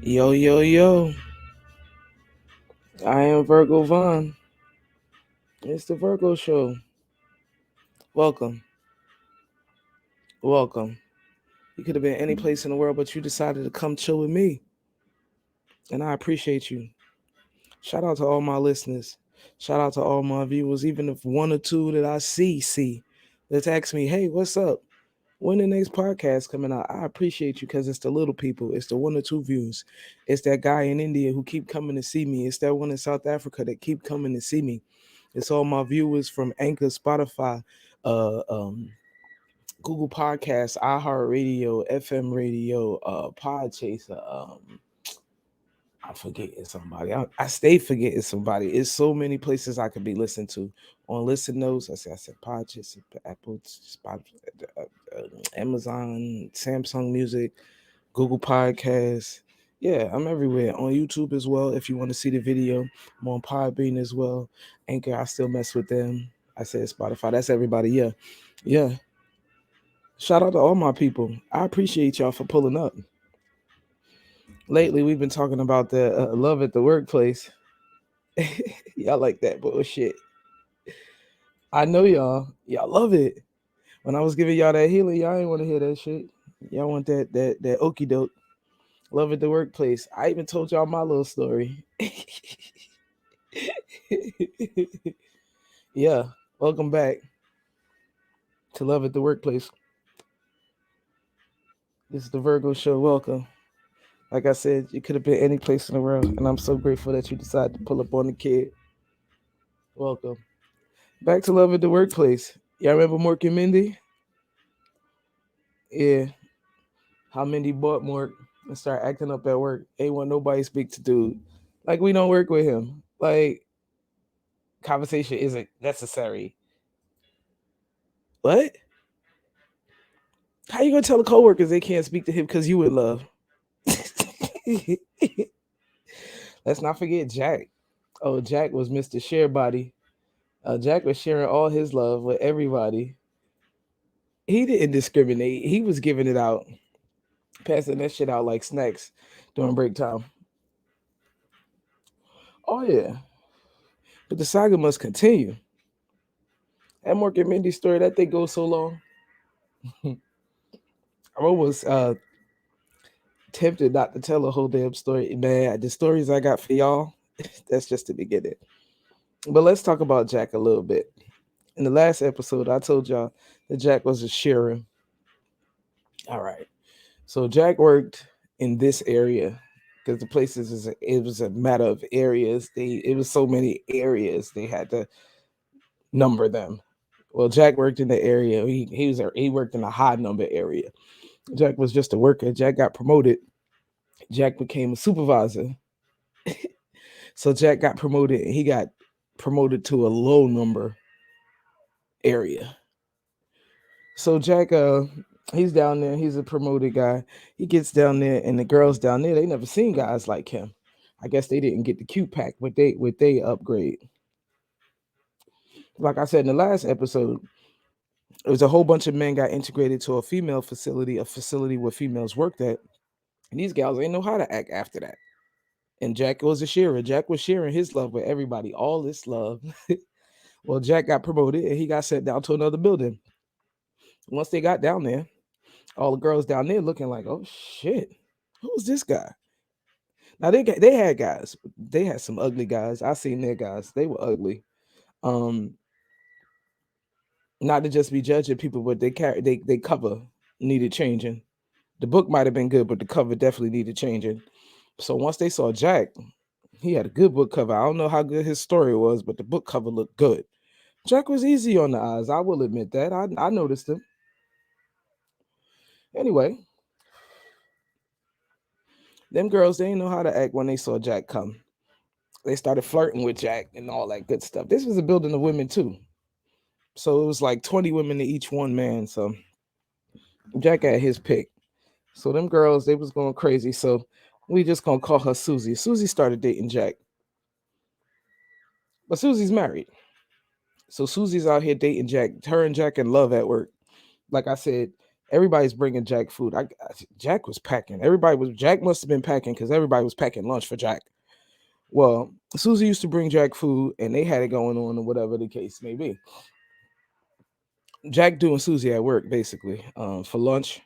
Yo, yo, yo. I am Virgo Vaughn. It's the Virgo Show. Welcome. Welcome. You could have been any place in the world, but you decided to come chill with me. And I appreciate you. Shout out to all my listeners. Shout out to all my viewers, even if one or two that I see that ask me, hey, what's up? When the next podcast coming out? I appreciate you because it's the little people. It's the one or two views. It's that guy in India who keep coming to see me. It's that one in South Africa that keep coming to see me. It's all my viewers from Anchor, Spotify, uh, um, Google Podcasts, iHeartRadio, FM Radio, Podchaser. I'm forgetting somebody. I stay forgetting somebody. It's so many places I could be listened to. On Listen Notes, I said Podchaser, Apple, Spotify, Amazon, Samsung Music, Google Podcasts. Yeah, I'm everywhere. On YouTube as well. If you want to see the video, I'm on Podbean as well. Anchor, I still mess with them. I said Spotify. That's everybody. Yeah. Yeah. Shout out to all my people. I appreciate y'all for pulling up. Lately, we've been talking about the love at the workplace. Y'all like that bullshit. I know y'all love it. When I was giving y'all that healing, y'all ain't want to hear that shit. Y'all want that okie doke. Love at the workplace. I even told y'all my little story. Yeah, welcome back to Love at the Workplace. This is the Virgo Show. Welcome. Like I said, you could have been any place in the world, and I'm so grateful that you decided to pull up on the kid. Welcome. Back to Love at the Workplace. Y'all remember Mork and Mindy? Yeah. How Mindy bought Mork and started acting up at work. Ain't want nobody speak to dude. Like, we don't work with him. Like, conversation isn't necessary. What? How you gonna tell the coworkers they can't speak to him because you in love? Let's not forget Jack. Oh, Jack was Mr. Share Body. Jack was sharing all his love with everybody. He didn't discriminate. He was giving it out, passing that shit out like snacks during break time. Oh yeah. But the saga must continue. That Mork and Mindy story, that thing goes so long. I'm almost tempted not to tell the whole damn story. Man, the stories I got for y'all, that's just the beginning. But let's talk about Jack a little bit. In the last episode, I told y'all that Jack was a shearer. All right. So Jack worked in this area because the places it was a matter of areas. It was so many areas they had to number them. Well, Jack worked in the area. He worked in a high number area. Jack was just a worker. Jack got promoted. Jack became a supervisor. So Jack got promoted. And he got promoted to a low number area. So Jack, he's down there. He's a promoted guy. He gets down there, and the girls down there, they never seen guys like him. I guess they didn't get the Q pack with they upgrade. Like I said in the last episode, it was a whole bunch of men got integrated to a female facility, a facility where females worked at. And these gals ain't know how to act after that. And Jack was a sharer. Jack was sharing his love with everybody, all this love. Well, Jack got promoted and he got sent down to another building. Once they got down there, all the girls down there looking like, oh shit, who's this guy? Now they had guys. They had some ugly guys. I seen their guys. They were ugly. Um, not to just be judging people, but they cover needed changing. The book might have been good, but the cover definitely needed changing. So once they saw Jack, he had a good book cover. I don't know how good his story was, but the book cover looked good. Jack was easy on the eyes. I will admit that. I noticed him. Anyway, them girls, they didn't know how to act when they saw Jack come. They started flirting with Jack and all that good stuff. This was a building of women too. So it was like 20 women to each one man. So Jack had his pick. So them girls, they was going crazy. So we just gonna call her Susie. Susie started dating Jack. But Susie's married. So Susie's out here dating Jack. Her and Jack in love at work. Like I said, everybody's bringing Jack food. Jack was packing. Jack must have been packing because everybody was packing lunch for Jack. Well, Susie used to bring Jack food and they had it going on or whatever the case may be. Jack doing Susie at work basically for lunch.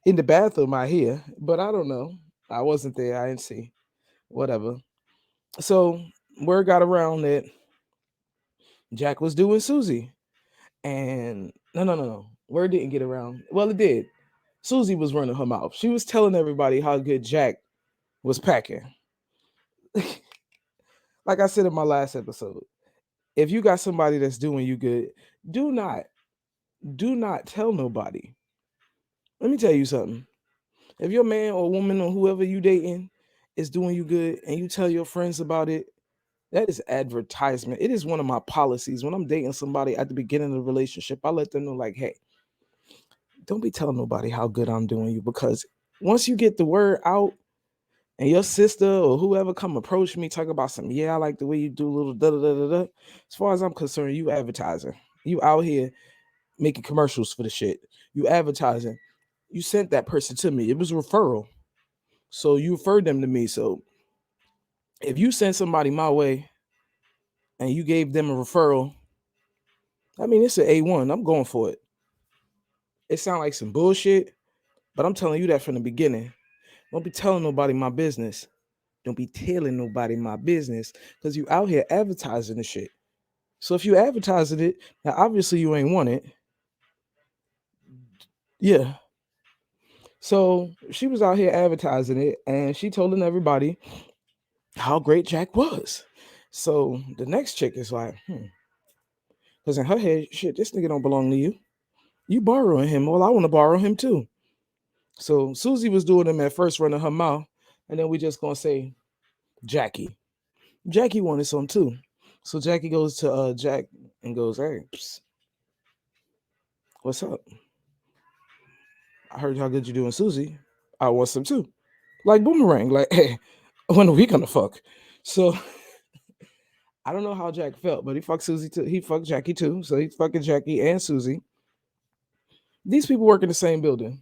In the bathroom, I hear, but I don't know. I wasn't there. I didn't see. Whatever. So word got around that Jack was doing Susie. And no. Word didn't get around. Well, it did. Susie was running her mouth. She was telling everybody how good Jack was packing. Like I said in my last episode, if you got somebody that's doing you good, do not tell nobody. Let me tell you something. If your man or woman or whoever you dating is doing you good and you tell your friends about it, that is advertisement. It is one of my policies. When I'm dating somebody at the beginning of the relationship, I let them know, like, hey, don't be telling nobody how good I'm doing you, because once you get the word out and your sister or whoever come approach me, talk about something, yeah, I like the way you do a little da da da da da. As far as I'm concerned, you advertising. You out here making commercials for the shit. You advertising. You sent that person to me. It was a referral. So you referred them to me. So if you send somebody my way and you gave them a referral, I mean, it's an A1. I'm going for it. It sounds like some bullshit, but I'm telling you that from the beginning. Don't be telling nobody my business. Don't be telling nobody my business, because you out here advertising the shit. So if you advertising it, now obviously you ain't want it. Yeah. So she was out here advertising it and she told everybody how great Jack was. So the next chick is like, because in her head, shit, this nigga don't belong to you. You borrowing him. Well, I want to borrow him too. So Susie was doing him at first, running her mouth, and then we just gonna say Jackie. Jackie wanted some too. So Jackie goes to Jack and goes, hey, what's up? I heard how good you doing, Susie. I want some too. Like boomerang, like, hey, when are we gonna fuck? So I don't know how Jack felt, but he fucked Susie too. He fucked Jackie too. So he's fucking Jackie and Susie. These people work in the same building.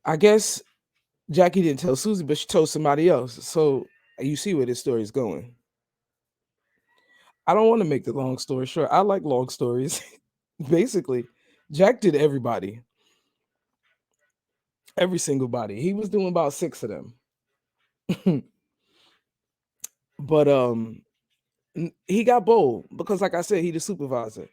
I guess Jackie didn't tell Susie, but she told somebody else. So you see where this story is going. I don't want to make the long story short. I like long stories. Basically, Jack did everybody, every single body. He was doing about 6 of them. But he got bold because, like I said, he the supervisor.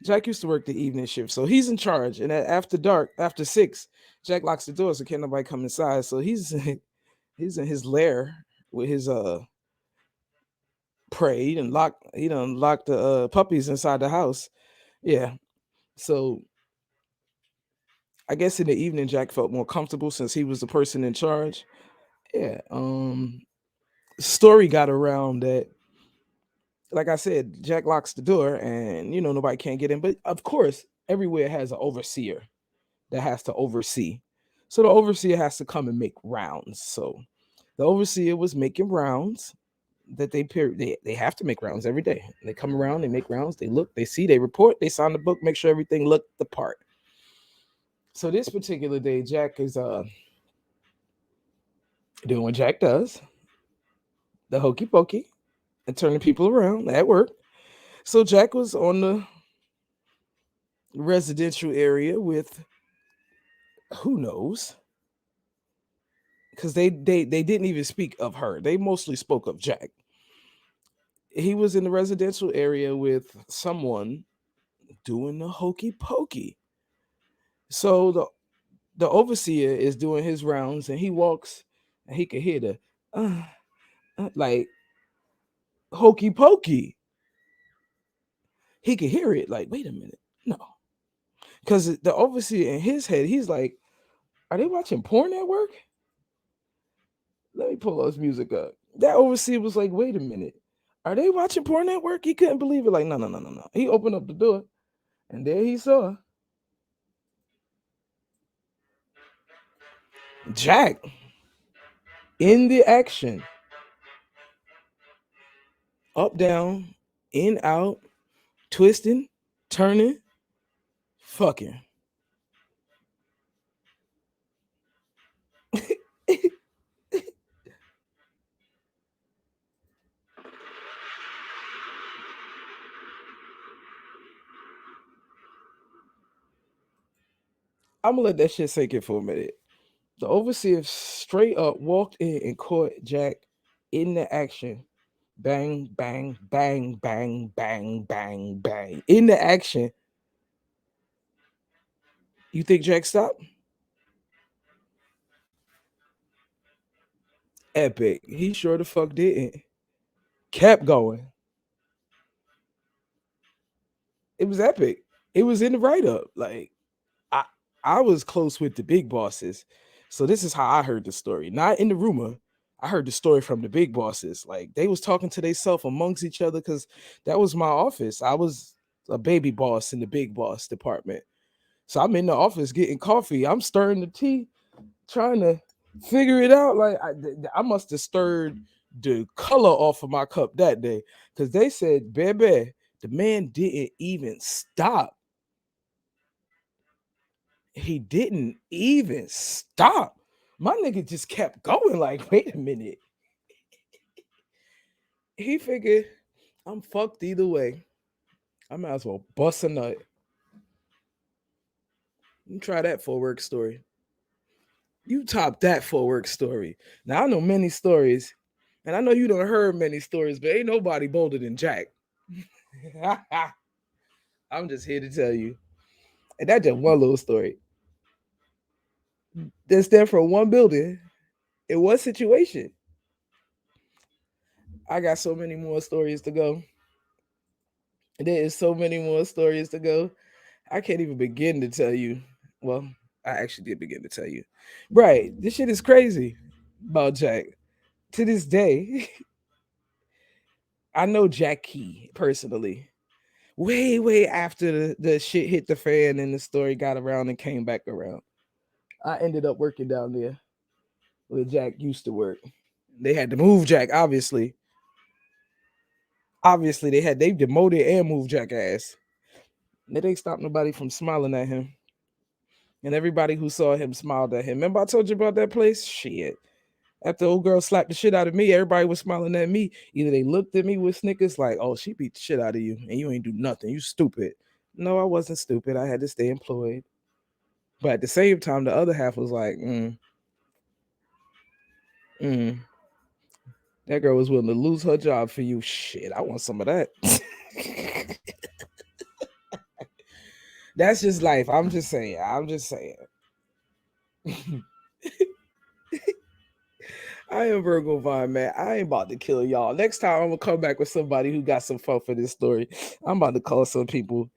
Jack used to work the evening shift, so he's in charge. And after dark, after 6, Jack locks the door so can't nobody come inside. So he's he's in his lair with his prey. He done locked the puppies inside the house. Yeah. So I guess in the evening Jack felt more comfortable since he was the person in charge. Yeah. Story got around that, like I said, Jack locks the door and nobody can't get in. But of course, everywhere has an overseer that has to oversee. So the overseer has to come and make rounds. So the overseer was making rounds that they have to make rounds every day. They come around, they make rounds, they look, they see, they report, they sign the book, make sure everything looked the part. So this particular day, Jack is doing what Jack does, the hokey pokey, and turning people around at work. So Jack was on the residential area with, who knows, because they didn't even speak of her. They mostly spoke of Jack. He was in the residential area with someone doing the hokey pokey. So the overseer is doing his rounds, and he walks, and he could hear the like hokey pokey. He could hear it. Like, wait a minute, no, because the overseer in his head, he's like, are they watching porn at work? Let me pull those music up. That overseer was like, wait a minute, are they watching porn at work? He couldn't believe it. Like, no, no, no, no, no. He opened up the door, and there he saw Jack in the action, up, down, in, out, twisting, turning, fucking. I'm gonna let that shit sink in for a minute. The overseer straight up walked in and caught Jack in the action. Bang, bang, bang, bang, bang, bang, bang. In the action. You think Jack stopped? Epic. He sure the fuck didn't. Kept going. It was epic. It was in the write up. Like, I I was close with the big bosses. So this is how I heard the story. Not in the rumor. I heard the story from the big bosses. Like, they was talking to themselves amongst each other, because that was my office. I was a baby boss in the big boss department. So I'm in the office getting coffee. I'm stirring the tea, trying to figure it out. Like, I must have stirred the color off of my cup that day, because they said, baby, the man didn't even stop. He didn't even stop. My nigga just kept going. Like, wait a minute. He figured, I'm fucked either way. I might as well bust a nut. You try that for a work story. You top that for a work story. Now, I know many stories, and I know you don't heard many stories, but ain't nobody bolder than Jack. I'm just here to tell you. And that's just one little story. That's there for one building in one situation. I got so many more stories to go. There is so many more stories to go. I can't even begin to tell you. Well, I actually did begin to tell you. Right. This shit is crazy about Jack. To this day, I know Jack Key personally. Way after the shit hit the fan and the story got around and came back around. I ended up working down there where Jack used to work. They had to move Jack, obviously. Obviously, they demoted and moved Jack ass. They didn't stop nobody from smiling at him. And everybody who saw him smiled at him. Remember I told you about that place? Shit. After the old girl slapped the shit out of me, everybody was smiling at me. Either they looked at me with snickers like, oh, she beat the shit out of you and you ain't do nothing. You stupid. No, I wasn't stupid. I had to stay employed. But at the same time, the other half was like, mm, that girl was willing to lose her job for you. Shit, I want some of that. That's just life. I'm just saying. I am Virgo Vine, man. I ain't about to kill y'all. Next time I'm gonna come back with somebody who got some fun for this story. I'm about to call some people.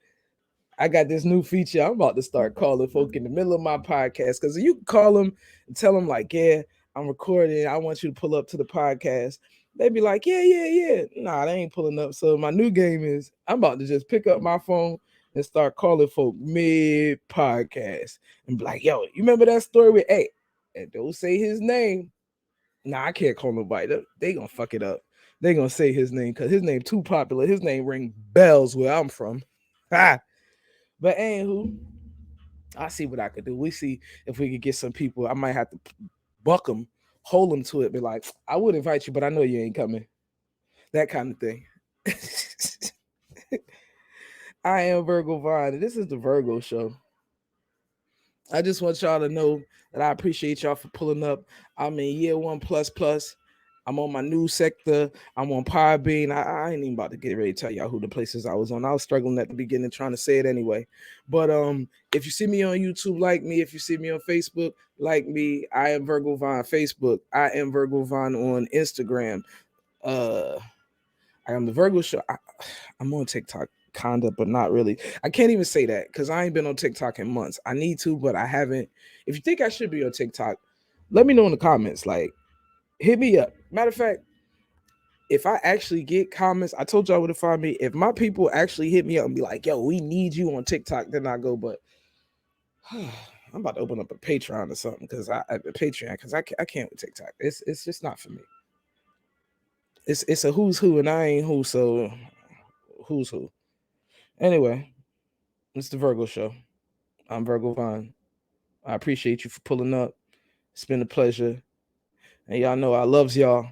I got this new feature. I'm about to start calling folk in the middle of my podcast, because you can call them and tell them like, yeah, I'm recording. I want you to pull up to the podcast. They be like, yeah. Nah, they ain't pulling up. So my new game is I'm about to just pick up my phone and start calling folk mid podcast and be like, yo, you remember that story with A? And don't say his name. Nah, I can't call nobody. They gonna fuck it up. They gonna say his name because his name too popular. His name ring bells where I'm from. Ha. But anywho, I see what I could do. We see if we could get some people. I might have to buck them, hold them to it. Be like, I would invite you, but I know you ain't coming. That kind of thing. I am Virgo Vine, and this is the Virgo Show. I just want y'all to know that I appreciate y'all for pulling up. I'm in year one plus plus. I'm on my new sector. I'm on Podbean. I ain't even about to get ready to tell y'all who the places I was on. I was struggling at the beginning trying to say it anyway. But if you see me on YouTube, like me. If you see me on Facebook, like me. I am Virgo Vine Facebook. I am Virgo Vine on Instagram. Uh I am the Virgo Show. I'm on TikTok, kinda, but not really. I can't even say that because I ain't been on TikTok in months. I need to, but I haven't. If you think I should be on TikTok, let me know in the comments. Like, hit me up. Matter of fact, if I actually get comments, I told y'all where to find me. If my people actually hit me up and be like, "Yo, we need you on TikTok," then I go. But I'm about to open up a Patreon or something because I can't with TikTok. It's just not for me. It's a who's who and I ain't who, so who's who. Anyway, it's the Virgo Show. I'm Virgo Vine. I appreciate you for pulling up. It's been a pleasure. And y'all know I loves y'all.